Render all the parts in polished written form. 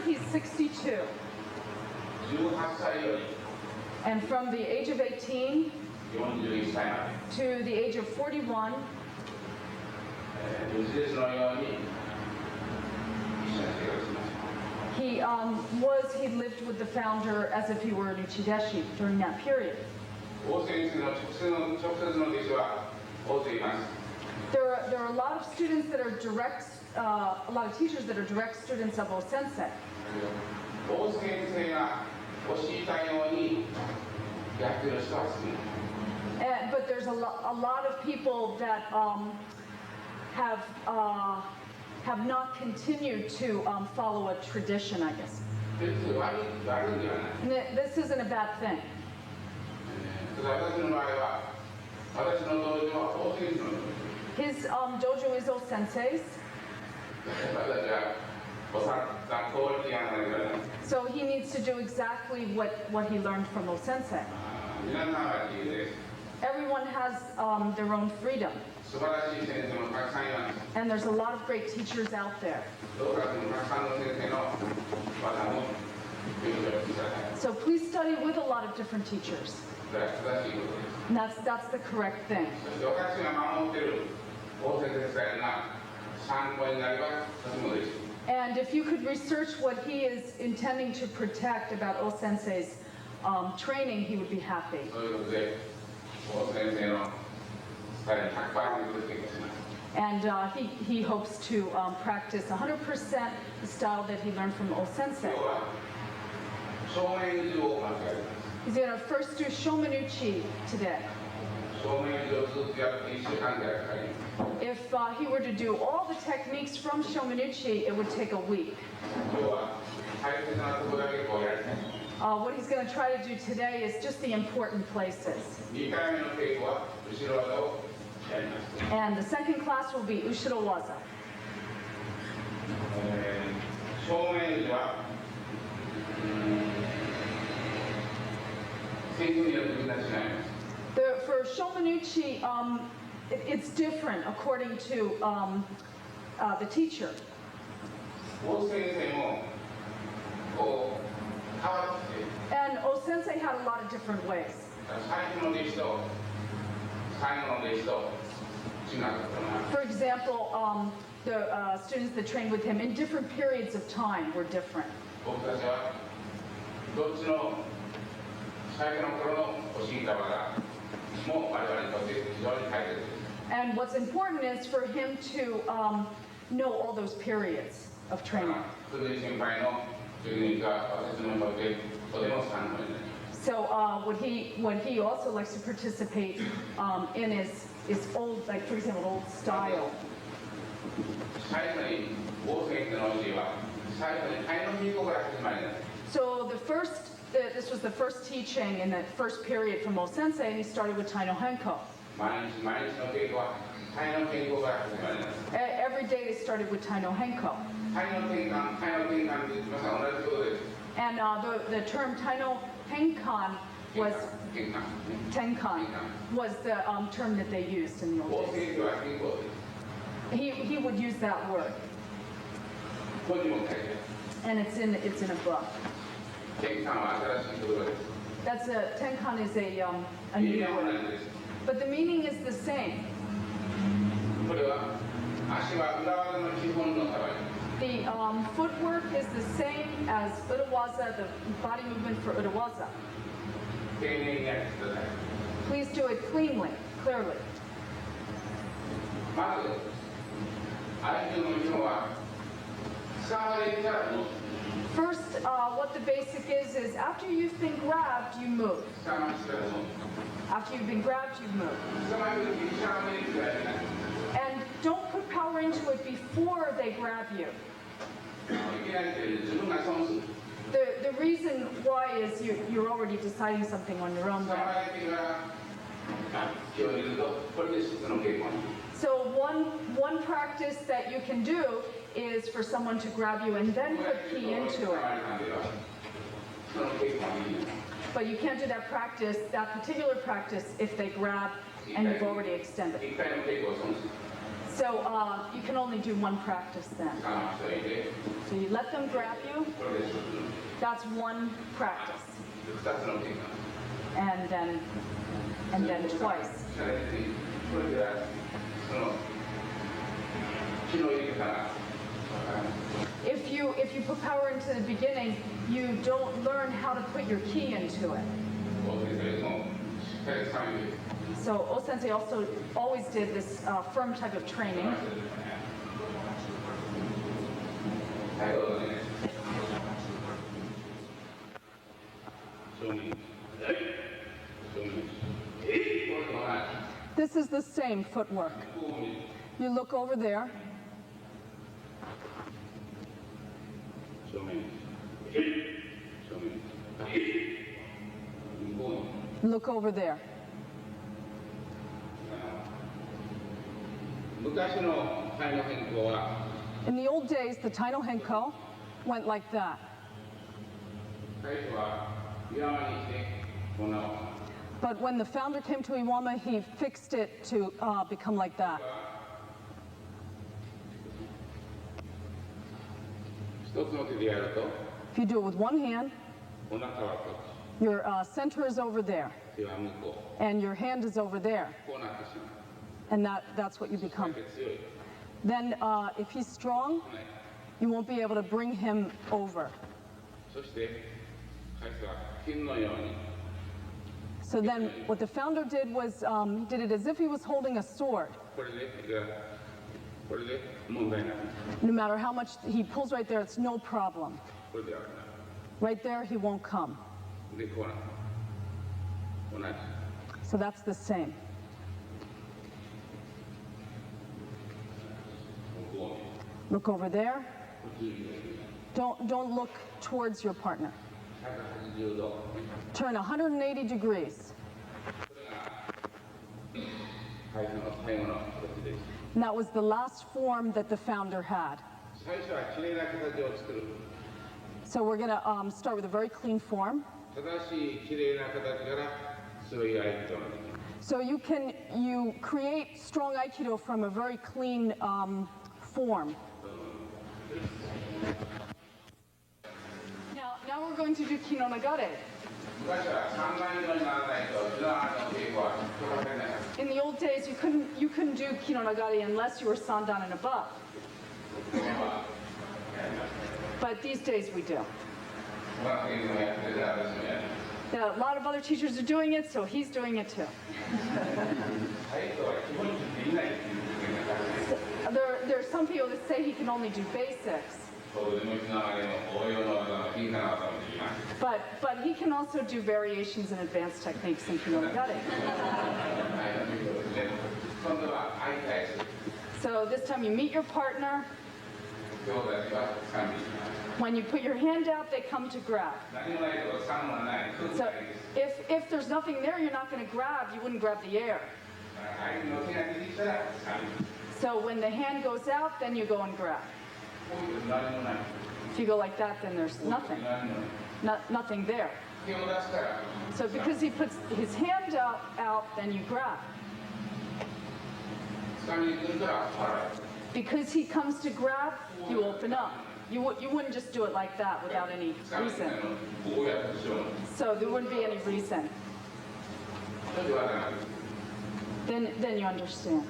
he's 62. And from the age of 18 to the age of 41, he lived with the founder as if he were an Uchideshi during that period. There are a lot of students that are direct, a lot of teachers that are direct students of O-sensei. But there's a lot of people that have not continued to follow a tradition, I guess. And this isn't a bad thing. His dojo is O-sensei's. So he needs to do exactly what he learned from O-sensei. Everyone has their own freedom. And there's a lot of great teachers out there. So please study with a lot of different teachers. And that's the correct thing. And if you could research what he is intending to protect about O-sensei's training, he would be happy. And he hopes to practice 100% the style that he learned from O-sensei. He's going to first do Shomenuchi today. If he were to do all the techniques from Shomenuchi, it would take a week. What he's going to try to do today is just the important places. And the second class will be Ushiro Waza. For Shomenuchi, it's different according to the teacher. And O-sensei had a lot of different ways. For example, the students that trained with him in different periods of time were different. And what's important is for him to know all those periods of training. So what he also likes to participate in is old, like for example, old style. So this was the first teaching in the first period from O-sensei, and he started with Tai no Henko. Every day they started with Tai no Henko. And the term Tai no Henkan was Tenkan was the term that they used in the old days. He would use that word. And it's in a book. That's Tenkan is a new word. But the meaning is the same. The footwork is the same as Urawaza, the body movement for Urawaza. Please do it cleanly, clearly. First, what the basic is after you've been grabbed, you move. After you've been grabbed, you move. And don't put power into it before they grab you. The reason why is you're already deciding something on your own way. So one practice that you can do is for someone to grab you and then put ki into it. But you can't do that particular practice, if they grab and you've already extended. So you can only do one practice then. So you let them grab you. That's one practice. And then twice. If you put power into the beginning, you don't learn how to put your ki into it. So O-sensei also always did this firm type of training. This is the same footwork. You look over there. Look over there. In the old days, the Taino Henko went like that. But when the founder came to Iwama, he fixed it to become like that. If you do it with one hand, your center is over there, and your hand is over there, and that's what you become. Then if he's strong, you won't be able to bring him over. So then what the founder did was he did it as if he was holding a sword. No matter how much he pulls right there, it's no problem. Right there, he won't come. So that's the same. Look over there. Don't look towards your partner. Turn 180 degrees. And that was the last form that the founder had. So we're going to start with a very clean form. So you create strong aikido from a very clean form. Now we're going to do kino nagare. In the old days, you couldn't do kino nagare unless you were sandan and above. But these days we do. A lot of other teachers are doing it, so he's doing it too. There are some people that say he can only do basics. But he can also do variations and advanced techniques in kino nagare. So this time you meet your partner. When you put your hand out, they come to grab. So if there's nothing there, you're not going to grab. You wouldn't grab the air. So when the hand goes out, then you go and grab. If you go like that, then there's nothing. Nothing there. So because he puts his hand out, then you grab. Because he comes to grab, you open up. You wouldn't just do it like that without any reason. So there wouldn't be any reason. Then you understand.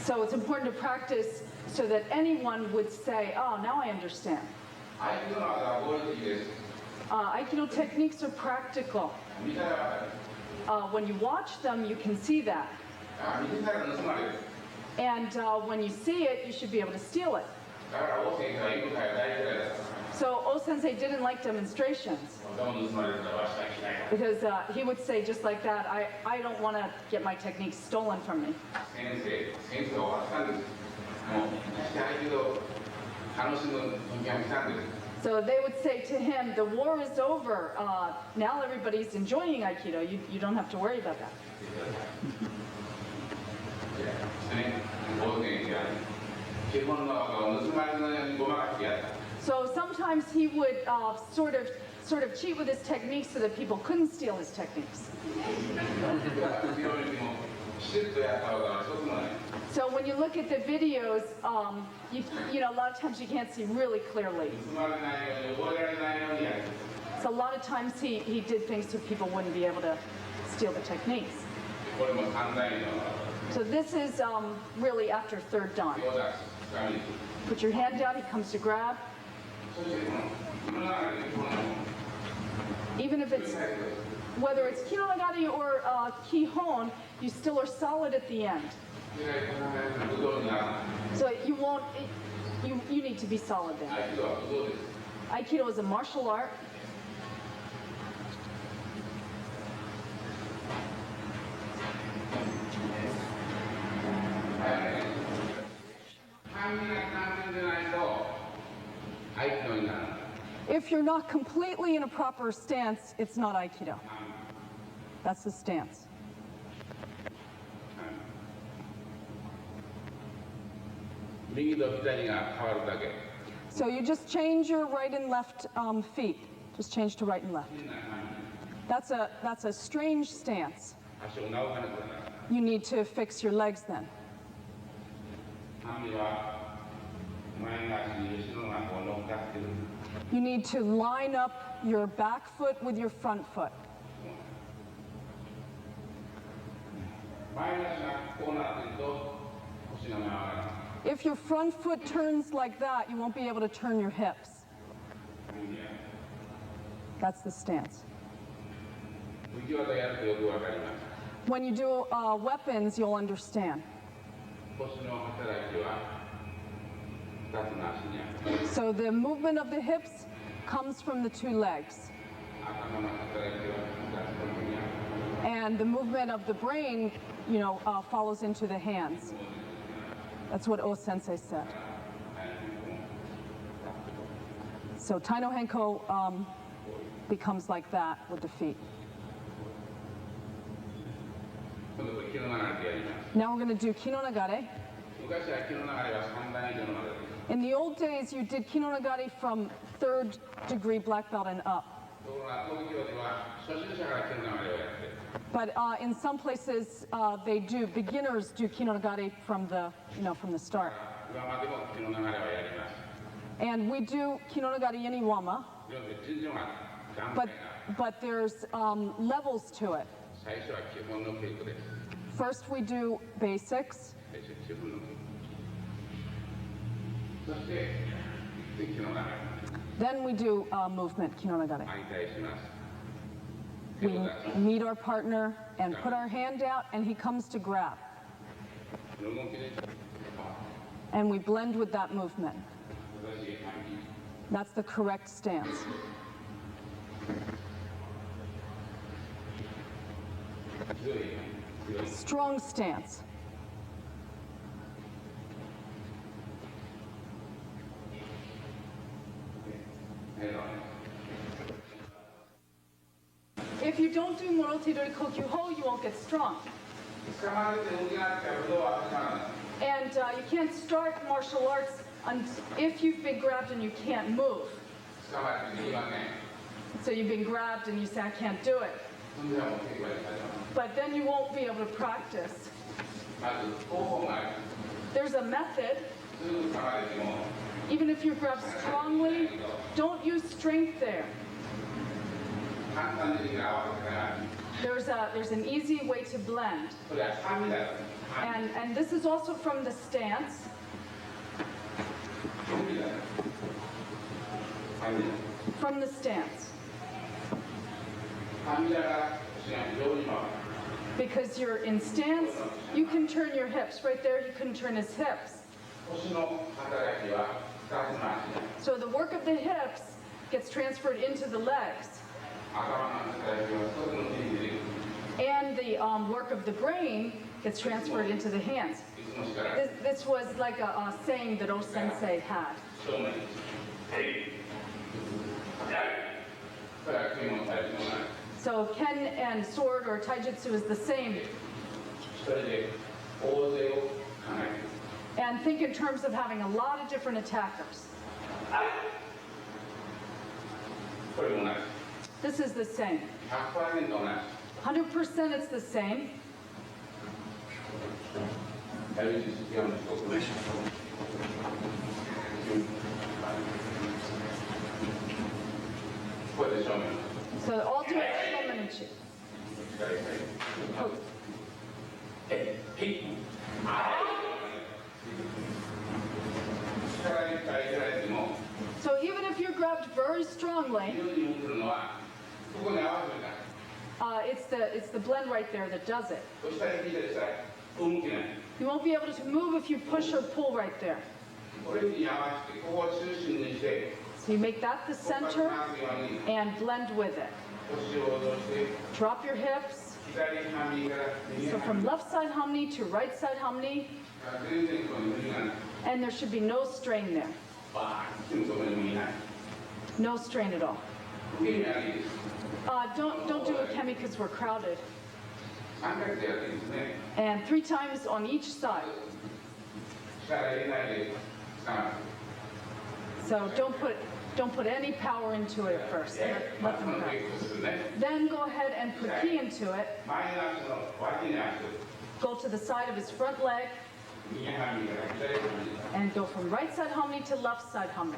So it's important to practice so that anyone would say, oh, now I understand. Aikido techniques are practical. When you watch them, you can see that. And when you see it, you should be able to steal it. So O-sensei didn't like demonstrations. Because he would say just like that, I don't want to get my techniques stolen from me. So they would say to him, the war is over. Now everybody's enjoying Aikido. You don't have to worry about that. So sometimes he would sort of sort of cheat with his techniques so that people couldn't steal his techniques. So when you look at the videos, you know, a lot of times you can't see really clearly. So a lot of times he did things so people wouldn't be able to steal the techniques. So this is really after third dan. Put your hand down, he comes to grab. Even if it's, whether it's kinonagari or kihon, you still are solid at the end. So you won't, you need to be solid then. Aikido is a martial art. If you're not completely in a proper stance, it's not Aikido. That's the stance. So you just change your right and left feet. Just change to right and left. That's a strange stance. You need to fix your legs then. You need to line up your back foot with your front foot. If your front foot turns like that, you won't be able to turn your hips. That's the stance. When you do weapons, you'll understand. So the movement of the hips comes from the two legs. And the movement of the brain, you know, follows into the hands. That's what O-sensei said. So Taino Henko becomes like that with the feet. Now we're going to do kinonagare. In the old days, you did kinonagari from 3rd degree black belt and up. But in some places, beginners do kinonagari from the start. And we do kinonagari iniwama, but there's levels to it. First we do basics. Then we do movement, kinonagare. We meet our partner and put our hand out, and he comes to grab. And we blend with that movement. That's the correct stance. Strong stance. If you don't do Morotidori Kokyu-ho, you won't get strong. And you can't start martial arts if you've been grabbed and you can't move. So you've been grabbed and you say, I can't do it. But then you won't be able to practice. There's a method. Even if you're grabbed strongly, don't use strength there. There's an easy way to blend. And this is also from the stance. From the stance. Because you're in stance, you can turn your hips. Right there, he couldn't turn his hips. So the work of the hips gets transferred into the legs. And the work of the brain gets transferred into the hands. This was like a saying that O-sensei had. So ken and sword or taijutsu is the same. And think in terms of having a lot of different attackers. This is the same. 100% 同じ。 100% it's the same. これで正面。 So alternate shomenuchi. 力に耐えられても、 So even if you're grabbed very strongly, 非常に向くのは、ここに合わせるから。 it's the blend right there that does it. そしたら引いたりしたら、動けない。 You won't be able to move if you push or pull right there. これに合わせて、ここを中心にして、 So you make that the ここ center から回すように and blend with it. 腰を落として、 Drop your hips. 左半身から右 So 半 from 身。 left side hamni to right side hamni, 全然この無理がない。 and there should be no strain there. バーンってそこに無理ない。 No strain at all. 受け身はいいです。 Don't do a kemi because we're crowded. 3回でやっていいですね。 And 3 times on each side. 力入れないで捕まる。 So don't put any power into it at first. Let them この go. テイクするね。 Then go ahead and put key into it. 前の足の脇に足を Go to the side of his front leg 右半身から左半身。 and go from right side hamni to left side hamni.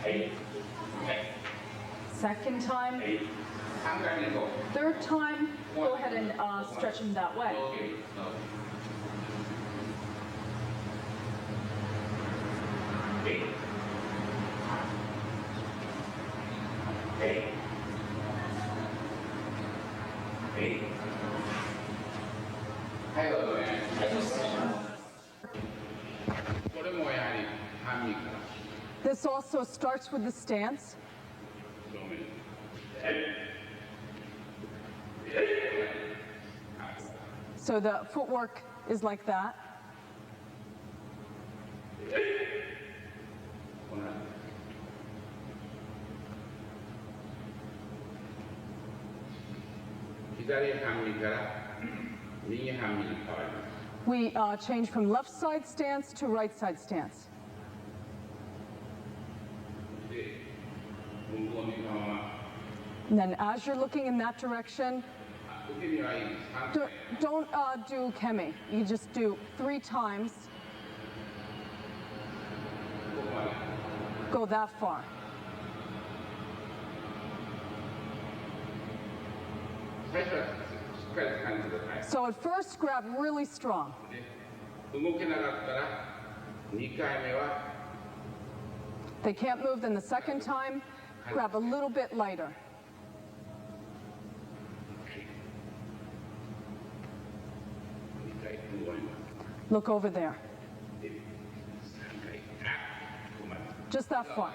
はい。はい。 Second time. はい。3回目の Third time, go ahead and stretch him that way. オーケー。はい。はい。はい。はい、どうぞね。これもやはり半身から This also starts with the stance. 正面。 So the footwork is like that. こんな。左半身から右半身に変わります。 We change from left side stance to right side stance. で、向こうにこのまま And then as you're looking in that direction, 受け身はいいです。3 回。 don't do kemi. You just do 3 times, ここまで。 go that far. 最初はしっかり掴んでください。 So at first, grab really strong. で動けなかったら2回目は If they can't move, then the second time, grab a little bit lighter. 2回動ります。 Look over there. で3回ここまで。 Just that far.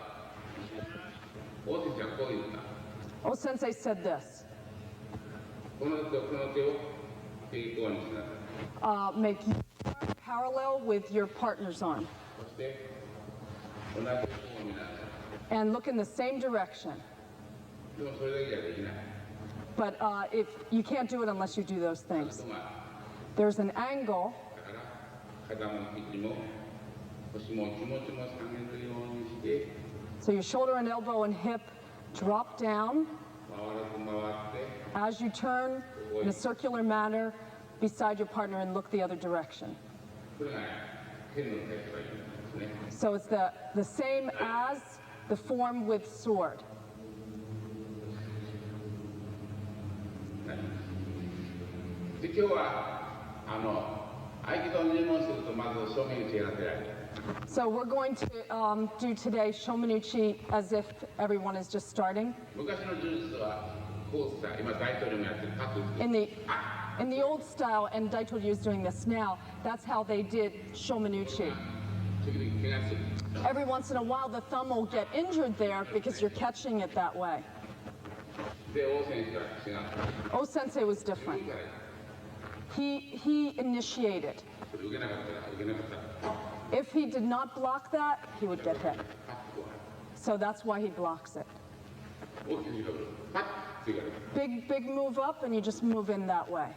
大手はこう言った。 Oh, Sensei said this. この手を平行にしなさい。 Make your arm parallel with your partner's arm. そして同じ方を見なさい。 And look in the same direction. でもそれだけじゃできない。 But if you can't do it unless you do those あ things. とが There's an angle, だから肩も肘も腰も気持ちも下げるようにして so your shoulder and elbow and hip drop down 回ると回って as you turn in a circular manner beside your partner and look the other direction. これが剣のタイプがいいんですね。 So it's the same as the form with sword. で今日は合気道入門するとまず正面に手が当てられる。 So we're going to do today shomenuchi as if everyone is just starting. 昔の柔術はこうした今大統領もやってるパッと打って In the old style, and Daito is doing this now, that's how they did shomenuchi. 時々怪我する。 Every once in a while, the thumb will get injured there because you're catching it that way. で王選手は違う。 Oh Sensei was 自 different. 分から He initiated. 受けなかったら受けなかったら If he did not block that, he would get hit. パッとこう So that's why he blocks it. 大きく広げる。パッといかれる。 Big move up, and you just move in that way.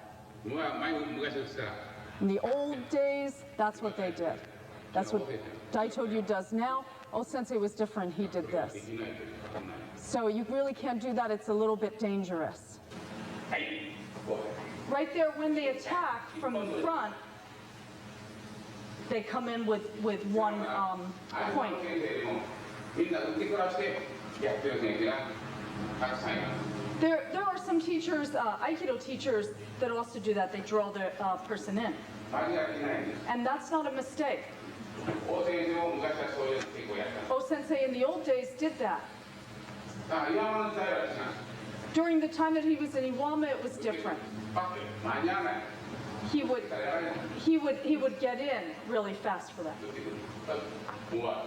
昔でしたら In the old days, that's what they did. That's what Daito does now. Oh Sensei was different, he did で this. きないということになります。 So you really can't do that, it's a little bit dangerous. はい、こう Right there, when they attack from the front, they come in with one 相手 point. の先生でもみんな受け取らせてやってる先生がたくさんいます。 There are some teachers, aikido teachers, that also do that. They draw the person in. 間違ってないんです。 And that's not a mistake. 大先生も昔はそういうの結構やった。 Oh Sensei in the old days did that. 今の時代は違う。 During the time that he was in Iwama, it was different. パッて間に合わない。 He would, やられない。 he would get in really fast for that. 終わ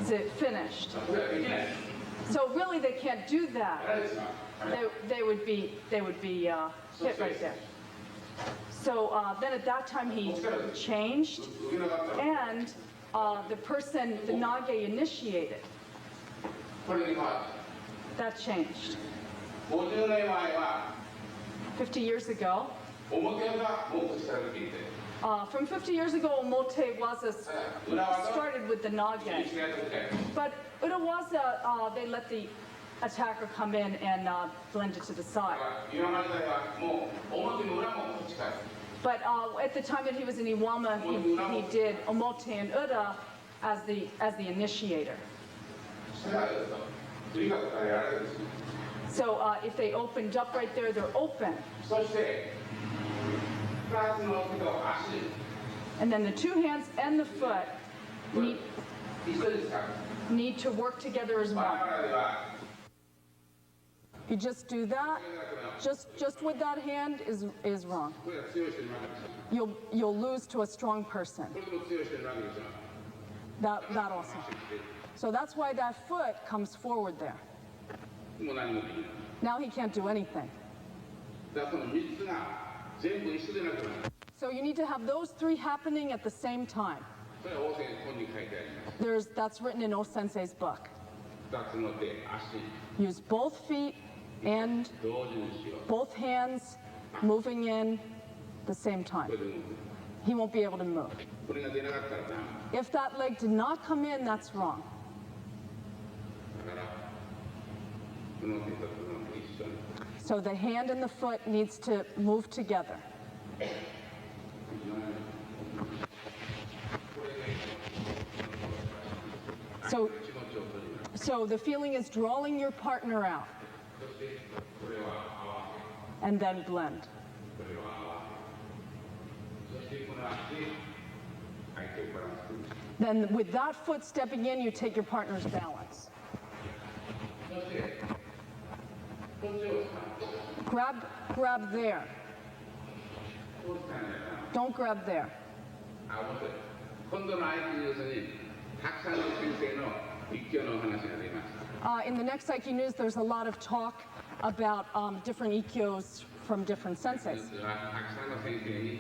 Is it finished? る。これはできない。 So really they can't do や that. られてしまう。 They would be hit right there. So then at that time he changed, 受けなかったら and the person, the Nage initiated, これに変わる。 that changed. 50年前は50 years ago, 表が目視されていて、 from 50 years ago, Omote Waza 裏技 started with the 禁 Nage. 止がやってて、 But Urawaza, they let the attacker come in and blend it to the side. 今まではもう表も裏も近い。 But at the time that he was in Iwama, he did Omote and Ura as the initiator. それがとにかくやられるんです。 So if they opened up right there, they're open. そして2つの手と足 And then the two hands and the foot 一緒ですから。 need to work together as バラ one. バラでは You just do that, just with that hand is wrong. これは強い人に負けました。 You'll lose to a strong person. これでも強い人に負けてしまう。 That also. So that's why that foot comes forward there. もう何もできない。 Now he can't do anything. だからその3つが全部一緒でなくなる。 So you need to have those three happening at the same time. それは大勢本に書いてあります。 That's written in O Sensei's book. 2つの手、足、 Use both feet and 同時にしよう。 both hands moving in the same こ time. れでも He won't be able to move. これが出なかったらダメ。 If that leg did not come in, that's wrong. だからこの手とこの手一緒に。 So the hand and the foot needs to move together. So, 気持ちを取ります。 so the feeling is drawing your partner out そしてこれは合わせ。 and then blend. これは合わせ。そしてこの足で相手をバランスする。 Then with that foot stepping in, you take your partner's balance. そしてこっちを使う。 Grab there. こう使うんだよな。 Don't grab there. あ、面白い。今度の相手ニュースにたくさんの先生の一挙のお話が出ました。 In the next Psyche News, there's a lot of talk about different ikkyos from different ニュ senseis. ースはたくさんの先生に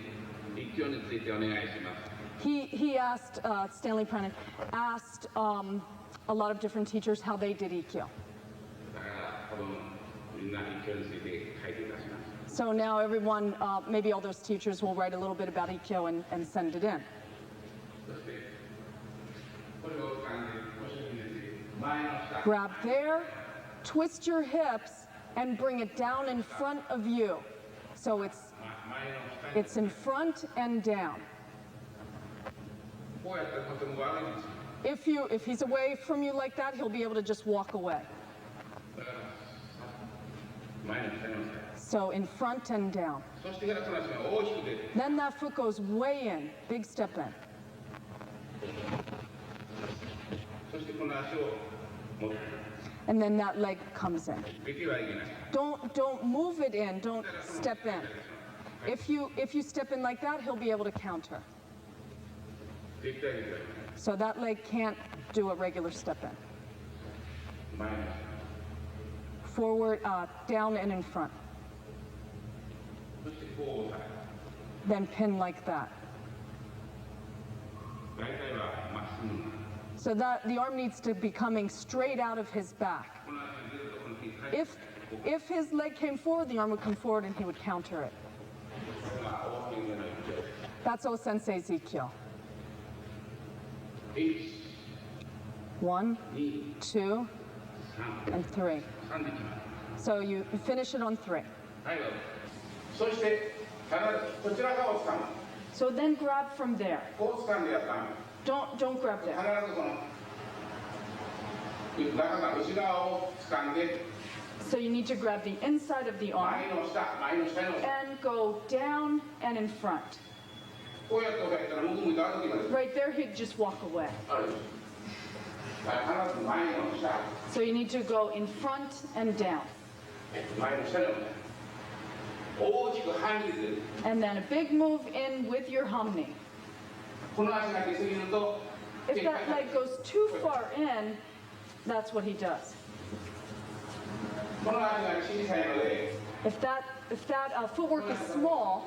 一挙についてお願いします。 He asked, Stanley Brennan asked a lot of different teachers how they did ikkyo. だから多分みんな一挙について書いていたします。 So now everyone, maybe all those teachers will write a little bit about ikkyo and send it in. そしてこれを掴んで腰に入れて前の下。 Grab there, twist your hips, and bring it down in front of you. So 前の下に it's in front and down. こうやったらとても悪いんですよ。 If he's away from you like that, he'll be able to just walk away. だから前の下に押さえ。 So in front and down. そしてからその足が大きく出て、 Then that foot goes way in, big step in. そしてこの足を持って And then that leg comes in. 出てはいけない。 Don't move it in, don't step in. If you step in like that, he'll be able to counter. 絶対出てはいけない。 So that leg can't do a regular step in. 前の下。 Forward, down and in front. そしてこう押さえ。 Then pin like that. 大体はまっすぐになる。 So that the arm needs to be coming straight out of his back. この足が出るとこの手に返って If his leg came forward, the arm would come forward and he would counter it. これが大きいんじゃないでしょうか。 That's O Sensei's ikkyo. 1、1, 2、 2, 3、 and 3. 3で決まる。 So you finish it on 3. はい、どうぞ。そして必ずこちら側を掴む。 So then grab from there. こう掴んでやったの。 Don't grab 必 there. ずこの内側を掴んで So you need to grab the inside of the arm 前の下に and go down and in front. こうやって押さえたら向いた時まで Right there, he'd just walk away. ある。必ず前の下、 So you need to go in front and down. 前の下に押さえる。大きく半に出る。 And then a big move in with your humney. この足が出過ぎると If that leg goes too far in, that's what he does. この足が小さいので If that footwork is small,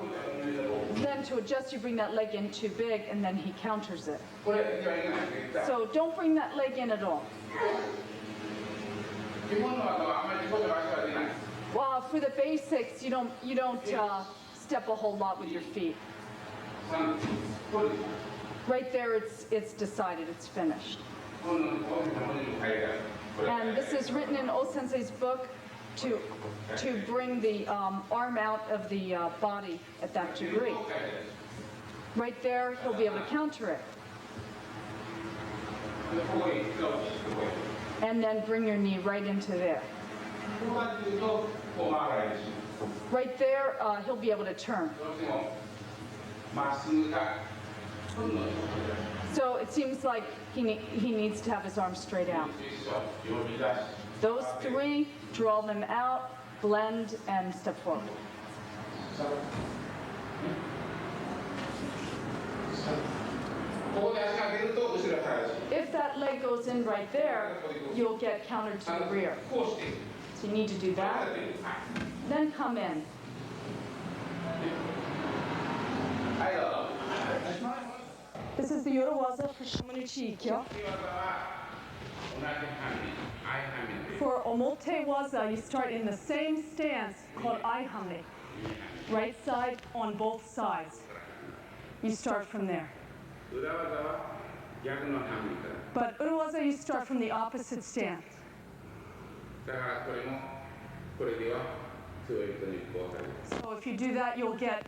then to adjust, you bring that leg in too big, and then he counters it. これではいけないんです。 So don't bring that leg in at all. 日本の技はあまりここで足が出ない。 Well, for the basics, you don't step a whole lot with your feet. これ Right there, it's decided, it's finished. この大きな文字も書いてある。これ And this is written in O-sensei's book to bring the arm out of the body at that degree. Right there, he'll be able to counter it. でここへ行くとここへ And then bring your knee right into there. こうやって言うとこう回らないし Right there, he'll be able to turn. どうしてもまっすぐかほんの So it seems like he needs to have his arms straight out. 呼び出し Those 3, draw them out, blend, and step forward. ここで足が出ると後ろへ下がるし If that leg goes in right there, you'll get countered to the rear. こうして So you need to do こうや that. って Then come in. はいどうぞ This is the Yoruwaza for Shamanuchi Ikkyo. 次技は同じ半身相半身 For Omote Waza, you start in the same stance called Aihame. Right side on both sides. You start from there. 裏技は逆の半身から But Uruwaza, you start from the opposite stance. だからこれもこれでは強い人にこうされる So if you do that, you'll get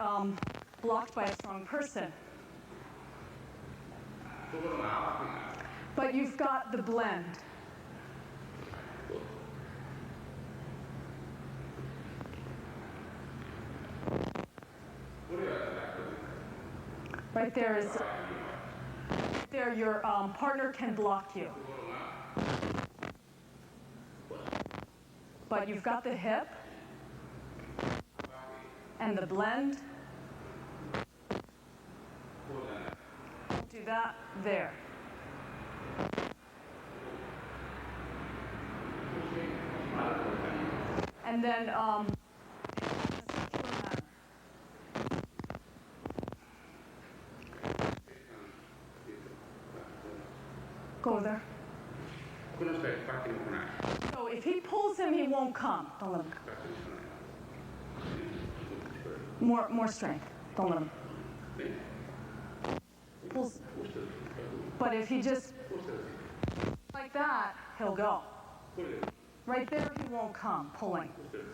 blocked by a strong person. ところが合わせが But you've got the blend. これは Right there is, there your partner can block you. But you've got the hip and the blend. Do that there. And then go there. この人はバックに来ない So if he pulls him, he won't come. Don't let him. バックに来ない More strength. Don't let him. ね Pulls. こうしてる But if he just こうしてる like that, he'll go. これで Right there, he won't come pulling. こうしてる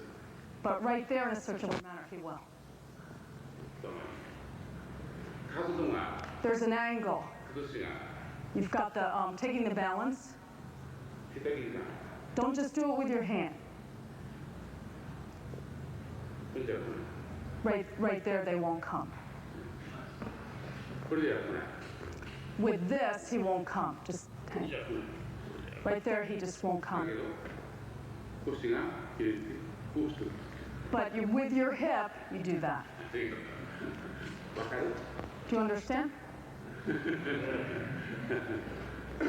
But right there, in a circular manner, he will. 角度が There's an angle. 崩しが You've got the taking the balance. 下手にいかない Don't just do it with your hand. これでは来ない Right there, they won't come. これでは来ない With this, he won't come. Just これじゃ来ない right there, he just won't だ come. けど腰が切れてこうしてる But with your hip, you do that. わかる Do you understand? この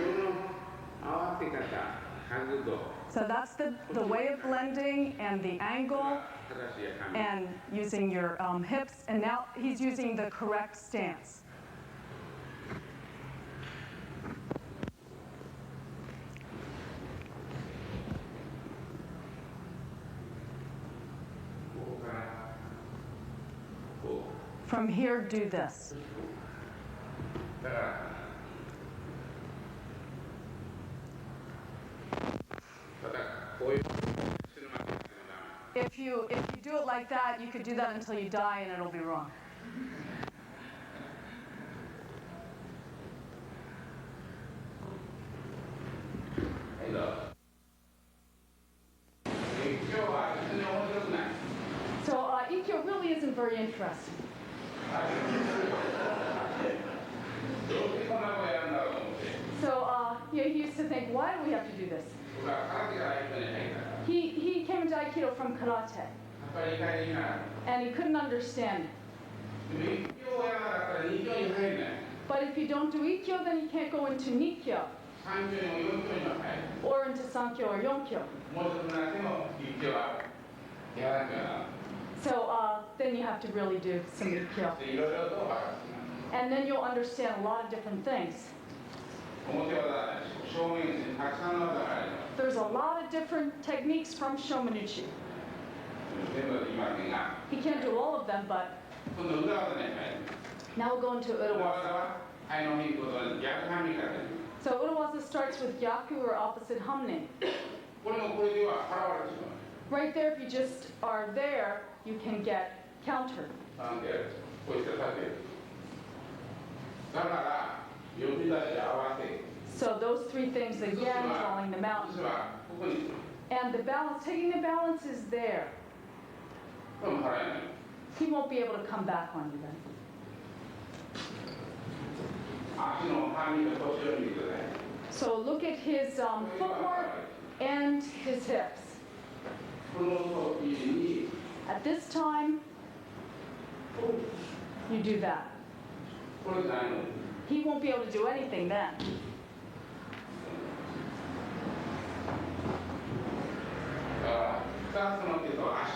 合わせ方角度 So that's the way of blending and the angle 正しい半身 and using your hips. And now he's using the correct stance. ここからこ From here, do this. うだからこういうするまでやってもダメ。 If you do it like that, you could do that until you die and it'll be wrong. はいどうぞ。今日は別に面白くない。 So Ikkyo really isn't very interesting. どうしてこんなことやるんだろうと思って。 So he used to think, why do we have to do this? 僕は空手からaikidoに入ったから。 He came into Aikido from karate, やっぱり理解できなかった。 and he couldn't understand it. でも一挙をやらなかったら二挙に入れない。 But if you don't do Ikkyo, then you can't go into Nikkyo, 三挙にも四挙にも入る。 or into Sankyo or Yonkyo. もうちょっとなっても一挙はやらなきゃならない。 So then you have to really do some Ikkyo. でいろいろと分かってきます。 And then you'll understand a lot of different things. 表技、正面にたくさんの技があります。 There's a lot of different techniques from Shomanuchi. 全部はできませんが、 He can't do all of them, but 今度裏技に入ります。 now we'll go into 裏技 Urawaza. は肺の引くことで逆半身からです。 So Urawaza starts with Gyaku or opposite Hamne. これもこれでは払われてしまう。 Right there, if you just are there, you can get countered. なんでこういった立てる。だから呼び出し合わせ。 So those three things again, calling them out. 実はここに来る。 And the balance, taking the balance is there. これも払えない。 He won't be able to come back on you then. 足の半身と腰を見てください。 So look at his footwork and his hips. この時に At this time, you do that. これじゃないの。 He won't be able to do anything then. 2つの手と足。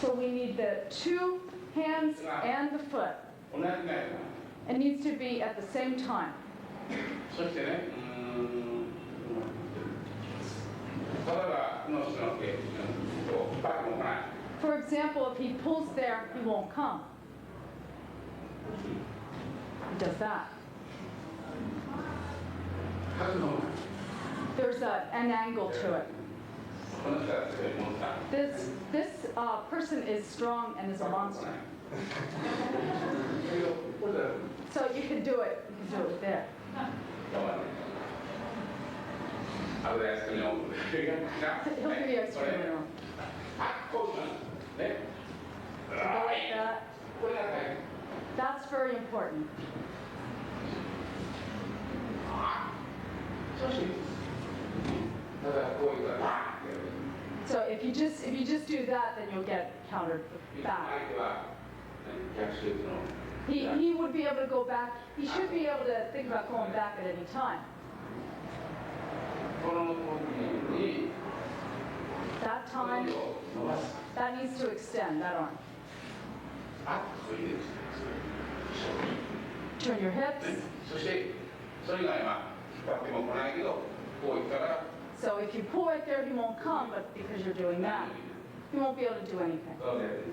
So we need the two hands and the foot. 同じないか。 It needs to be at the same time. そしてね、例えばこの人の手、バックも来ない。 For example, if he pulls there, he won't come. He does that. 数の There's an angle to it. この人は強いモンスター。 This person is strong and is a monster. これだよ。 So you can do it. You can do it there. 油やすくね、He'll give you extra room. あ、こうします。ね。 So go like that. これが大変。 That's very important. そして、ただこういうから、 So if you just do that, then you'll get countered 相 back. 手は逆襲の。 He would be able to go back. He should be able to think about going back at any time. この時に、 That time, 伸ばす。 that needs to extend that arm. あ、そういうです。 Turn your hips. そしてそれ以外は引っ張っても来ないけどこういったから So if you pull right there, he won't come, but because you're doing that, he won't be able to do anything. そうです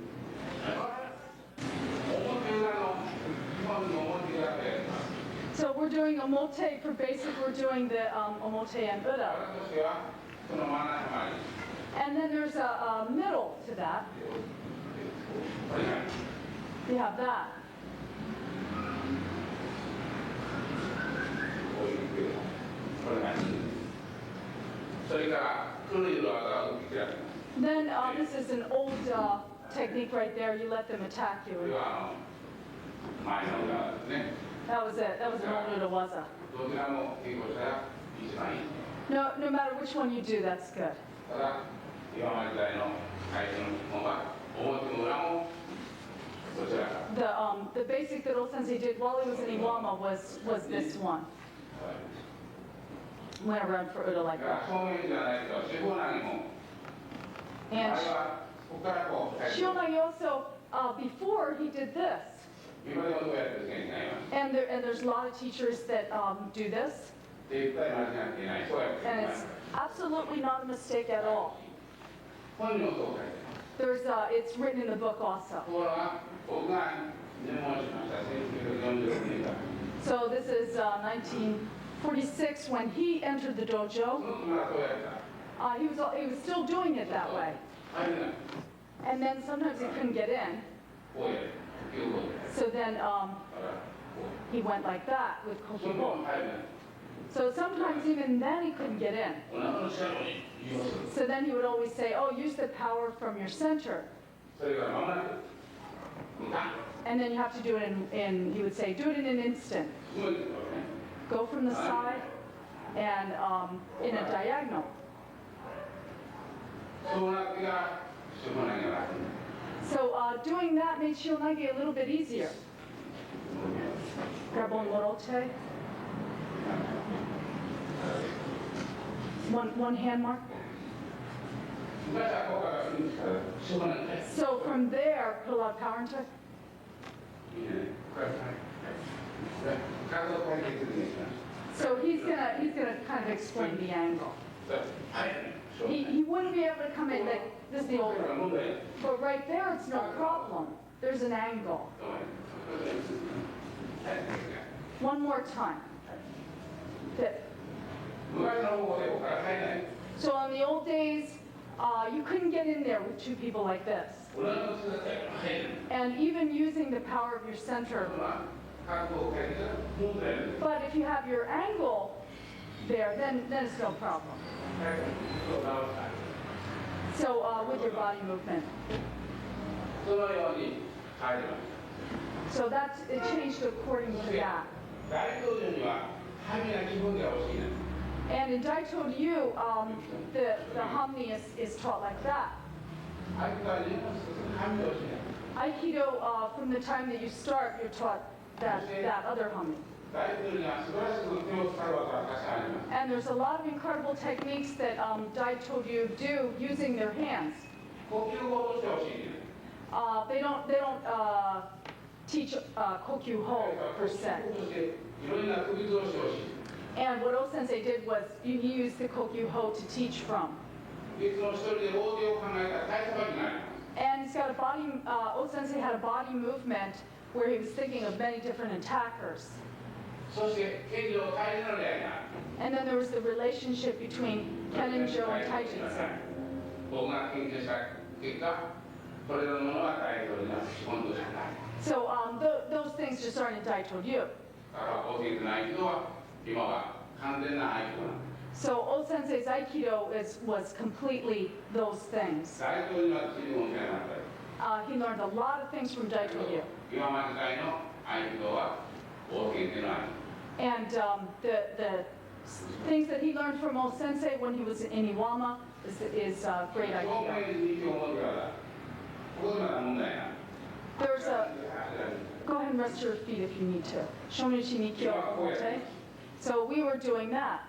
表裏の基本の表裏で So we're doing omote for basic. We're doing the omote and ura. 私としてはその真ん中まで And then there's a middle to that. これが You have that. こういうこれがそれから古い技を受けてやる Then this is an old technique right there. You let them attack これ you. は前の技ですね That was it. That was an old urawaza. どちらも結構したら一番いい No matter which one you do, that's good. ただ今まで時代の最初の基本は表も裏もどちらか The basic that old sensei did while he was in Iwama was this one. Went around for ura like だから that. 正面じゃないけど四方投げも あれ And はここからこう Shionagi also, before he did this. 今でもどうやってる先生がいます And there's a lot of teachers that do this. 絶対間違っていないそうやって And it's absolutely not a mistake at all. 本にもそう書いてある It's written in the book also. ところが僕が入門しました1946年から So this is 1946 when he entered the そ dojo. の時まだそうやった He was still doing it that way. And then sometimes he couldn't get in. So then he went like that with kokyuho. So sometimes even then he couldn't get in. So then he would always say, oh, use the power from your center. And then you have to do it he would say, do it in an instant. Go from the side and in a diagonal. So doing that made shionage a little bit easier. Grabon morote. One hand mark. So from there, put a lot of power into it. So he's gonna kind of explain the angle. He wouldn't be able to come in like this is the old one. But right there it's no problem. There's an angle. One more time. Good. So on the old days, you couldn't get in there with two people like this. And even using the power of your center. But if you have your angle there, then it's no problem. So with your body movement. So it changed according to that. And in Daito Ryu, the harmony is taught like that. Aikido, from the time that you start, you're taught that other harmony. And there's a lot of incredible techniques that Daito Ryu do using their hands. They don't teach kokyuho per se. And what O-sensei did was he used the kokyuho to teach from. And he's got a body, O-sensei had a body movement where he was thinking of many different attackers. And then there was the relationship between Keninjo and Taijutsu. So those things just aren't in Daito Ryu. So O-sensei's Aikido was completely those things. He learned a lot of things from Daito Ryu. And the things that he learned from O-sensei when he was in Iwama is great Aikido. There's go ahead and rest your feet if you need to. Shonichi Nikyo Omote. So we were doing that.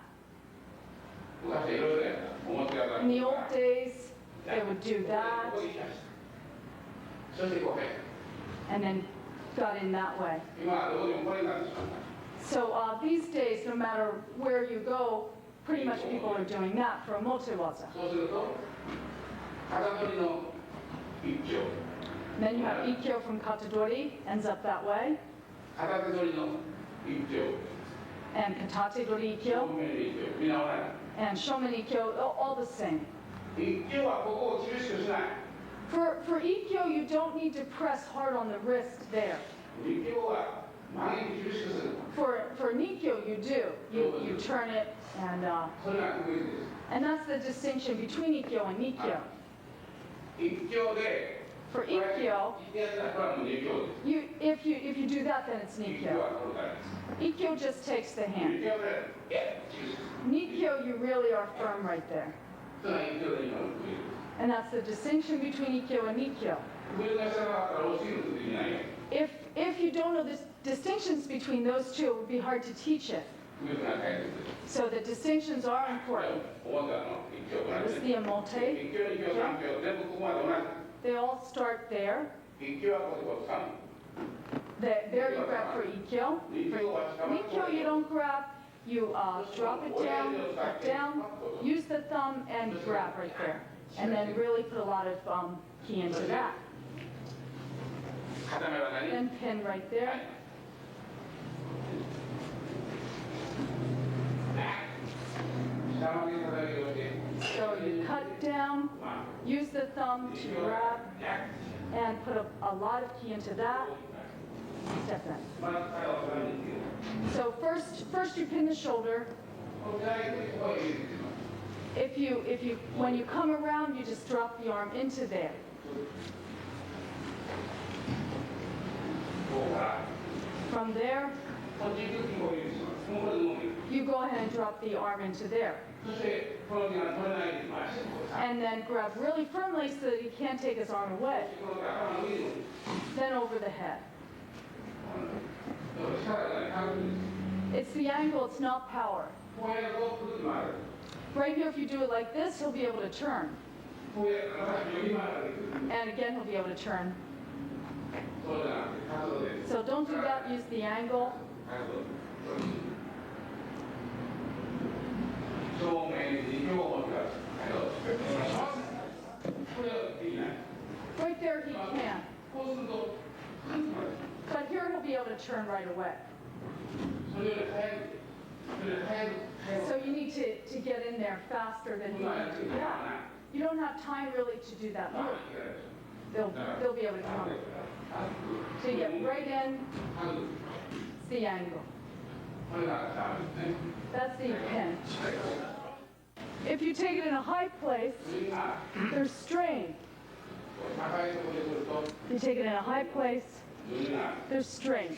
In the old days, they would do that. And then got in that way. So these days, no matter where you go, pretty much people are doing that for omotewaza. Then you have ikkyo from katadori, ends up that way. And katate-dori ikkyo. And shomen ikkyo, all the same. For ikkyo, you don't need to press hard on the wrist there. For nikyo, you do. You turn it, and that's the distinction between ikkyo and nikyo. For ikkyo, if you do that, then it's nikyo. Ikkyo just takes the hand. Nikyo, you really are firm right there. And that's the distinction between ikkyo and nikyo. If you don't know the distinctions between those two, it would be hard to teach it. So the distinctions are important. There's the emote. They all start there. There you grab for ikkyo. For nikyo, you don't grab. You drop it down, use the thumb, and grab right there. And then really put a lot of key into that. And pin right there. So thumb to grab and put a lot of ki into that. Step in. So first you pin the shoulder. When you come around, you just drop the arm into there. From there, you go ahead and drop the arm into there. And then grab really firmly so that he can't take his arm away. Then over the head. It's the angle, it's not power. Right here, if you do it like this, he'll be able to turn. And again, he'll be able to turn. So don't do that, use the angle. Right there he can. But here he'll be able to turn right away. So you need to get in there faster than you want to do that. You don't have time really to do that move. They'll be able to come. So you get right in, it's the angle. That's the pin. If you take it in a high place, there's strain. If you take it in a high place, there's strain.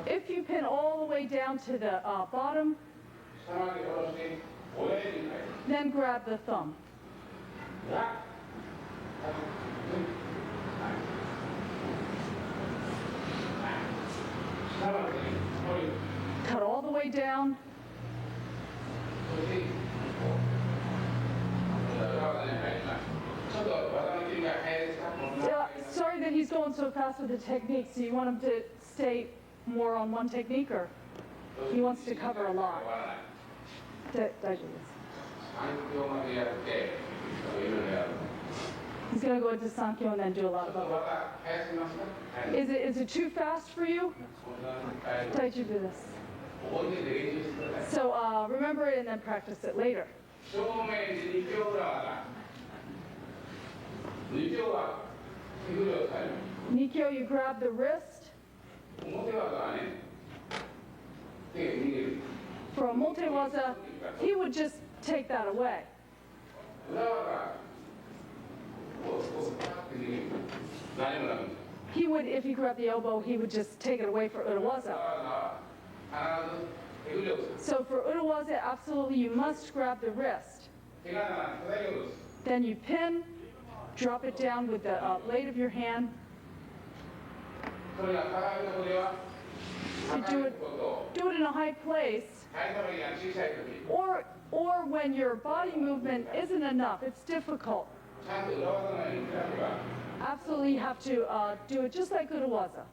If you pin all the way down to the bottom, then grab the thumb. Cut all the way down. Sorry that he's going so fast with the techniques. Do you want him to stay more on one technique, or he wants to cover a lot? He's going to go into Sankyo and then do a lot of other. Is it too fast for you? So remember it and then practice it later. Nikyo, you grab the wrist. For a multi-waza, he would just take that away. He would, if he grabbed the elbow, he would just take it away for urawaza. So for urawaza, absolutely, you must grab the wrist. Then you pin, drop it down with the blade of your hand. You do it in a high place. Or when your body movement isn't enough, it's difficult. Absolutely, you have to do it just like urawaza.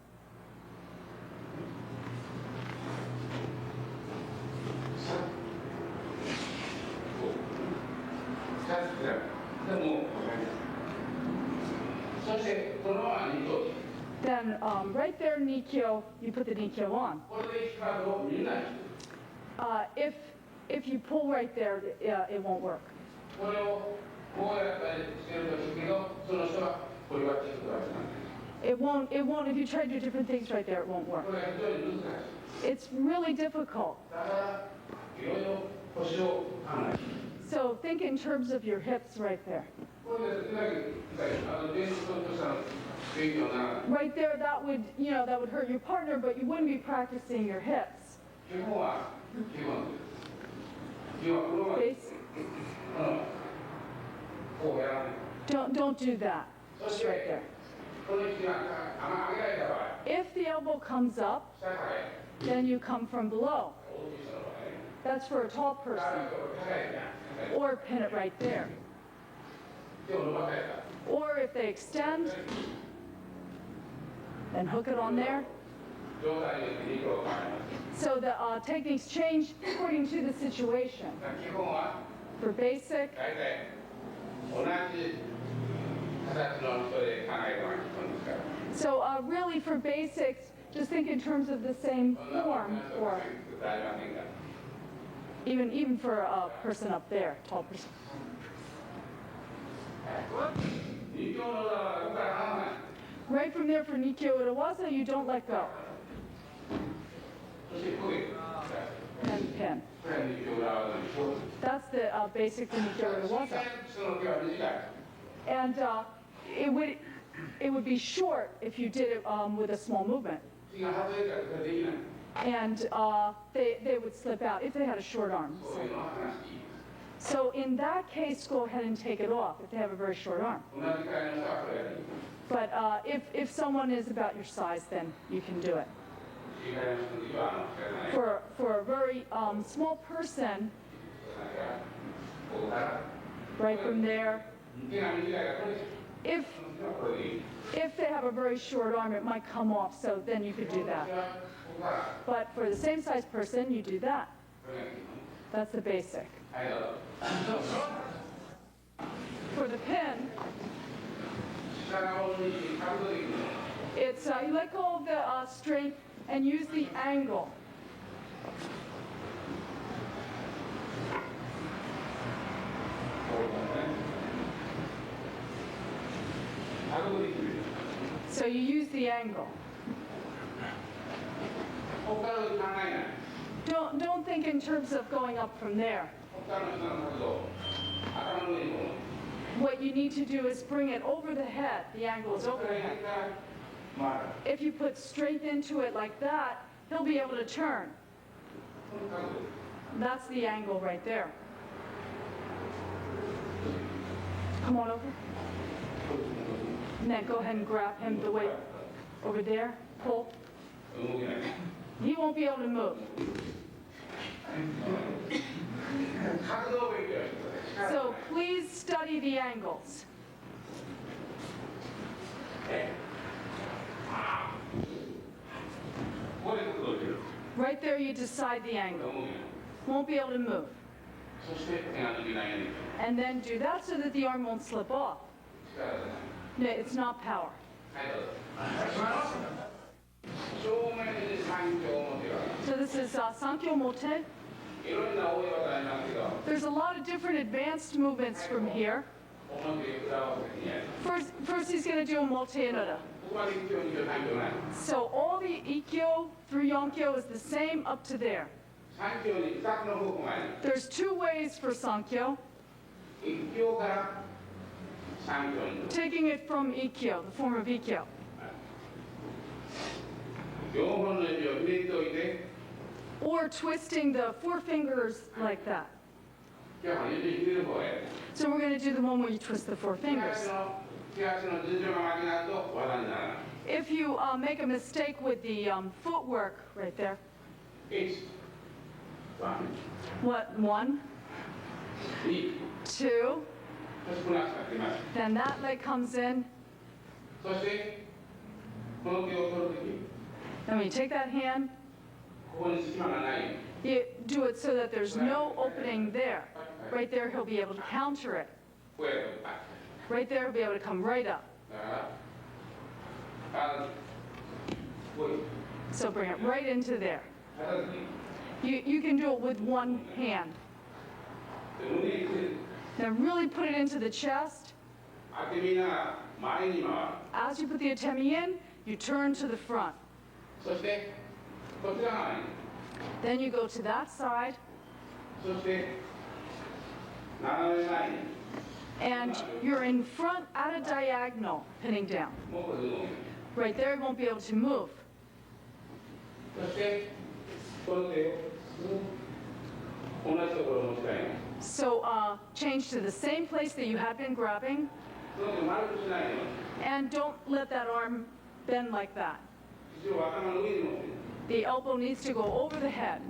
Then right there, Nikyo, you put the Nikyo on. If you pull right there, it won't work. It won't, if you try to do different things right there, it won't work. It's really difficult. So think in terms of your hips right there. Right there, that would hurt your partner, but you wouldn't be practicing your hips. Don't do that. Just right there. If the elbow comes up, then you come from below. That's for a tall person. Or pin it right there. Or if they extend, then hook it on there. So the techniques change according to the situation. For basic, so really for basics, just think in terms of the same form, or even for a person up there, tall person. Right from there for Nikkyo Urawaza, you don't let go. And pin. That's the basic for Nikkyo Urawaza. And it would be short if you did it with a small movement. And they would slip out if they had a short arm. So in that case, go ahead and take it off if they have a very short arm. But if someone is about your size, then you can do it. For a very small person, right from there, if they have a very short arm, it might come off, so then you could do that. But for the same size person, you do that. That's the basic. For the pin, it's you let go of the strength and use the angle. So you use the angle. Don't think in terms of going up from there. What you need to do is bring it over the head. The angle is over the head. If you put strength into it like that, he'll be able to turn. That's the angle right there. Come on over. And then go ahead and grab him the way over there. Pull. He won't be able to move. So please study the angles. Right there you decide the angle. Won't be able to move. And then do that so that the arm won't slip off. No, it's not power. So this is Sankyo Mote. There's a lot of different advanced movements from here. First he's going to do a Mote-Inura. So all the Ikkyo through Yonkyo is the same up to there. There's two ways for Sankyo. Taking it from Ikkyo, the form of Ikkyo. Or twisting the four fingers like that. So we're going to do the one where you twist the four fingers. If you make a mistake with the footwork right there. What? 1, 2. Then that leg comes in. Then when you take that hand, you do it so that there's no opening there. Right there, he'll be able to counter it. Right there, he'll be able to come right up. So bring it right into there. You can do it with one hand. Then really put it into the chest. As you put the atemi in, you turn to the front. Then you go to that side. And you're in front at a diagonal, pinning down. Right there, you won't be able to move. So change to the same place that you had been grabbing. And don't let that arm bend like that. The elbow needs to go over the head.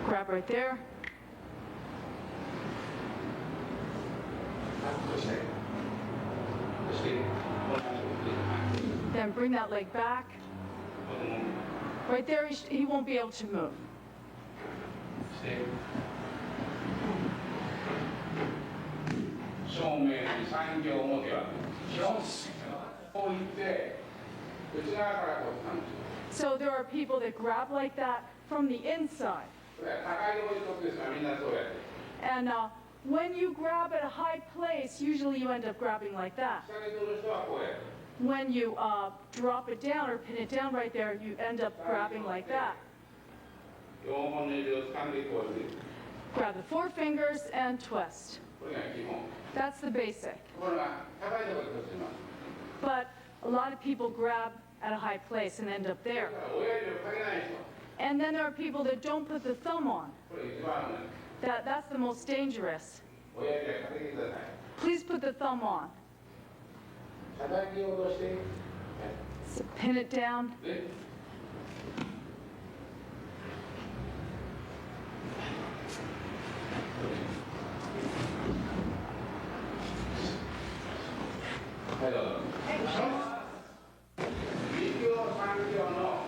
Grab right there. Then bring that leg back. Right there, he won't be able to move. 内側からこう掴む。 So there are people that grab like that from the inside. これは高いところにとってですがみんなそうやって。 And when you grab at a high place, usually you end up grabbing like that. 下で取る人はこうやって。 When you drop it down or pin it down right there, you end up grabbing like that. 4本の指を掴んでこうして。 Grab the four fingers and twist. これが基本。 That's the basic. これが高いところで取ってしまう。 But a lot of people grab at a high place and end up だ there. から親指をかけない人。 And then there are people that don't put the thumb on. これ一番ね。 That's the most dangerous. 親指はかけてください。 Please put the thumb on. 叩き落として。 So pin it down. ね。はい、どうぞ。2秒3秒の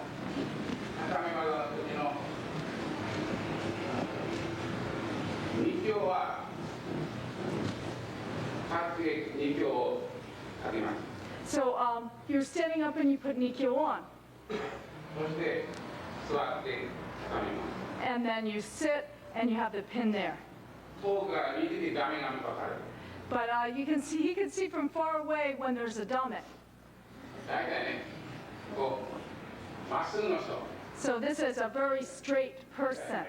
固め技の時の2秒は各撃2秒をかけます。 So you're standing up and you put Nikyo on. そして座って固めます。 And then you sit and you have the pin there. 遠くから見てて画面が分かる。 But he can see from far away when there's a dame. 大体ね、こうまっすぐの人。 So this is a very straight person.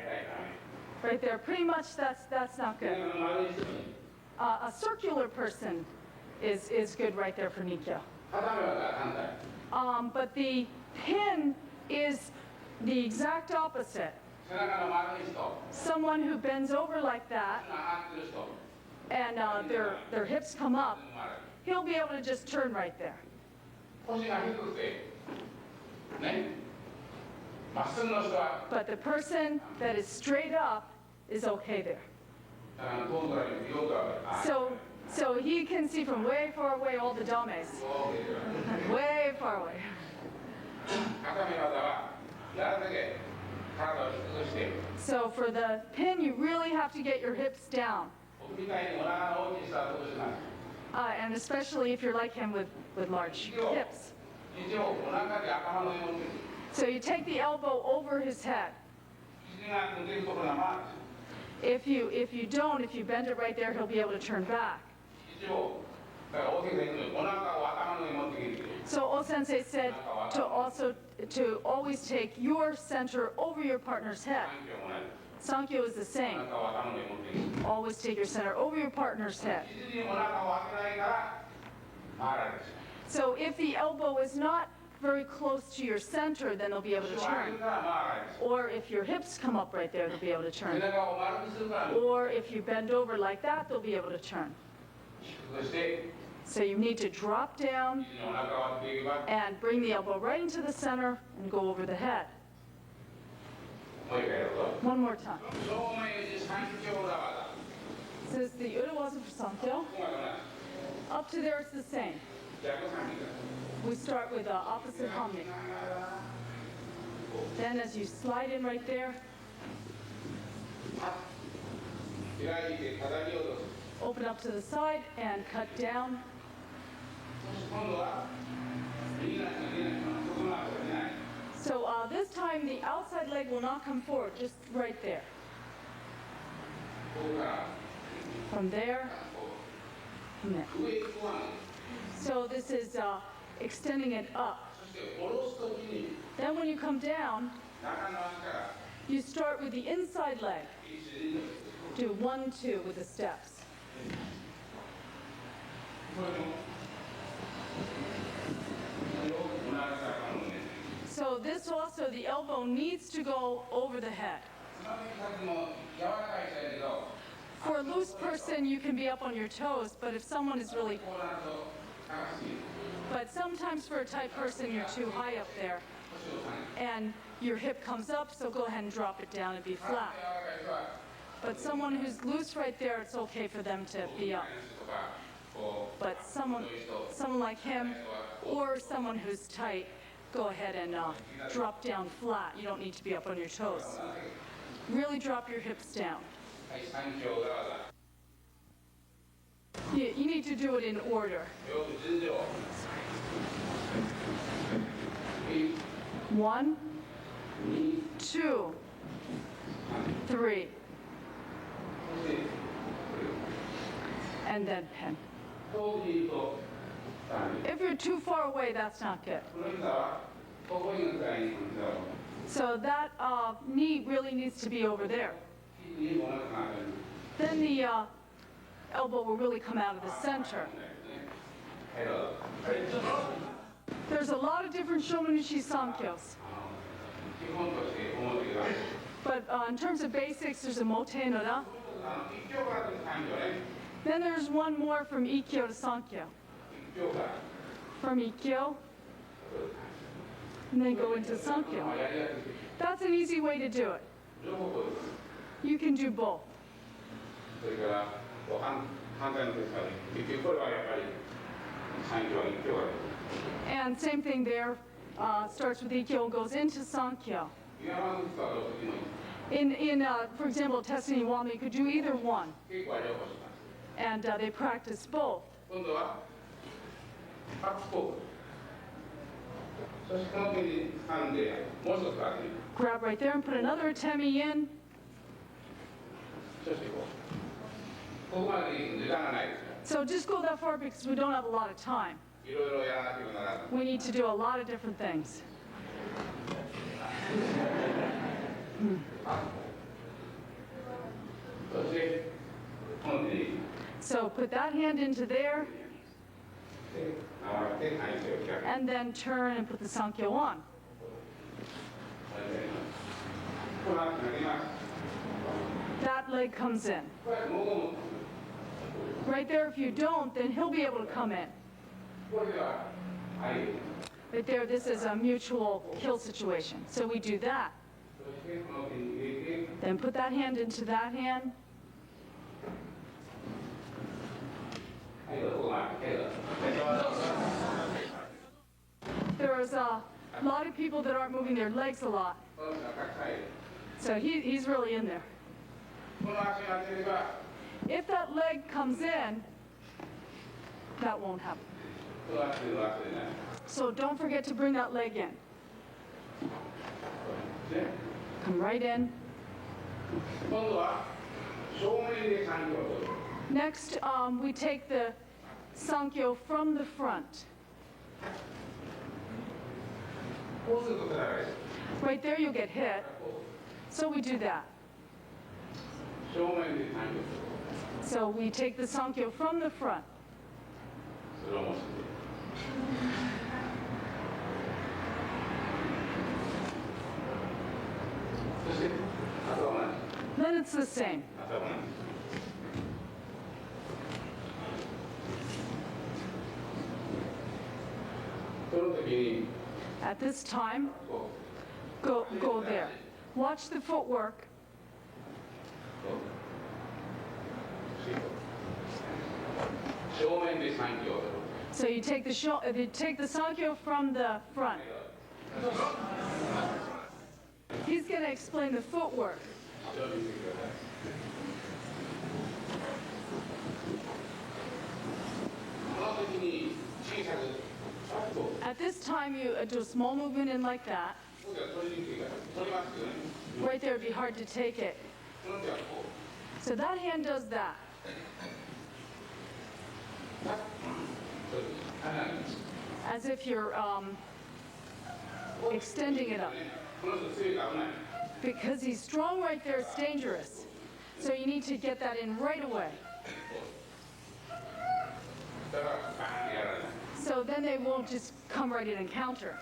Right there. Pretty much that's not good. A circular person is good right there for Nikyo. 固め技は反対。 But the pin is the exact opposite. 背中の丸い人。 Someone who bends over like that 上がってる人。 and their hips come up, he'll be able to just turn right there. 腰が低くて、ね、まっすぐの人は、 But the person that is straight up is okay there. 遠くから見てよくわかる。 So he can see from way far away all the dames. Way far away. 固め技は、なるだけ体を低くして、 So for the pin, you really have to get your hips down. 僕みたいにお腹の大きい人はどうします。 And especially if you're like him with large hips. 肘をお腹で頭の上に持ってくる。 So you take the elbow over his head. 肘が抜けるところがまあ、 If you bend it right there, he'll be able to turn back. 肘を、だから大きくできる。お腹を頭の上に持ってくる。 So O-sensei said to always take your center over your partner's head. 環境も同じ。 Sankyo is the お same. 腹を頭の上に持ってくる。 Always take your center over your partner's head. 肘にお腹を当てないから回られてしまう。 So if the elbow is not very close to your center, then they'll be able to 腰を上げる turn. から回られてしまう。 Or if your hips come up right there, they'll be able to 背 turn. 中を丸くするから Or if you bend over like that, they'll be able to turn. そして So you need to drop down 肘にお腹を当てていけば and bring the elbow right into the center and go over the head. もう一回やるぞ。 One more time. 正面に三強裏技。 This is the Urawaza for Sankyo. ここまで同じ。 Up to there, it's the same. 逆三味線。 We start with opposite hummy. Then as you slide in right there, 開いて叩き落とす。 open up to the side and cut down. 今度は右の足が出ない。外の足が出ない。 So this time the outside leg will not come forward, just right there. ここから From there, こ from there. う上へ行くわね。 So this is extending it up. そして下ろすときに Then when you come down, 中の足から you start with the inside leg. 一緒に Do 1, 2 with the steps. これもお腹からのね。 So this also, the elbow needs to go over the head. つま先も柔らかい人やけど、 For a loose person, you can be up on your toes, but if someone is really, こうなると高すぎる。 but sometimes for a tight person, you're too high up there 腰を下げる。 and your hip comes up, so go ahead and drop it down and be 柔 flat. らかい人は But someone who's loose right there, it's okay for them to be up. とかこう But someone like him or someone who's tight, go ahead and drop down flat. You don't need to be up on your toes. Really drop your hips down. はい三強裏技。 You need to do it in order. 両順序。1, 2, 3. And then pin. If you're too far away, that's not good. So that knee really needs to be over there. Then the elbow will really come out of the center. There's a lot of different Shomenushi Sankyos. But in terms of basics, there's a Motenora. Then there's one more from Ikkyo to Sankyo. From Ikkyo, and then go into Sankyo. That's an easy way to do it. You can do both. And same thing there, starts with Ikkyo and goes into Sankyo. For example, Tessini Wama, you could do either one. And they practice both. Grab right there and put another atemi in. So just go that far because we don't have a lot of time. We need to do a lot of different things. So put that hand into there, and then turn and put the Sankyo on. That leg comes in. Right there, if you don't, then he'll be able to come in. Right there, this is a mutual kill situation. So we do that. Then put that hand into that hand. There's a lot of people that aren't moving their legs a lot. So he's really in there. If that leg comes in, that won't happen. So don't forget to bring that leg in. Come right in. Next, we take the Sankyo from the front. Right there you'll get hit. So we do that. So we take the Sankyo from the front. Then it's the same. At this time, go there. Watch the footwork. So you take the Sankyo from the front. He's going to explain the footwork. At this time, you do a small movement in like that. Right there, it'd be hard to take it. So that hand does that. As if you're extending it up. Because he's strong right there, it's dangerous. So you need to get that in right away. So then they won't just come right in and counter.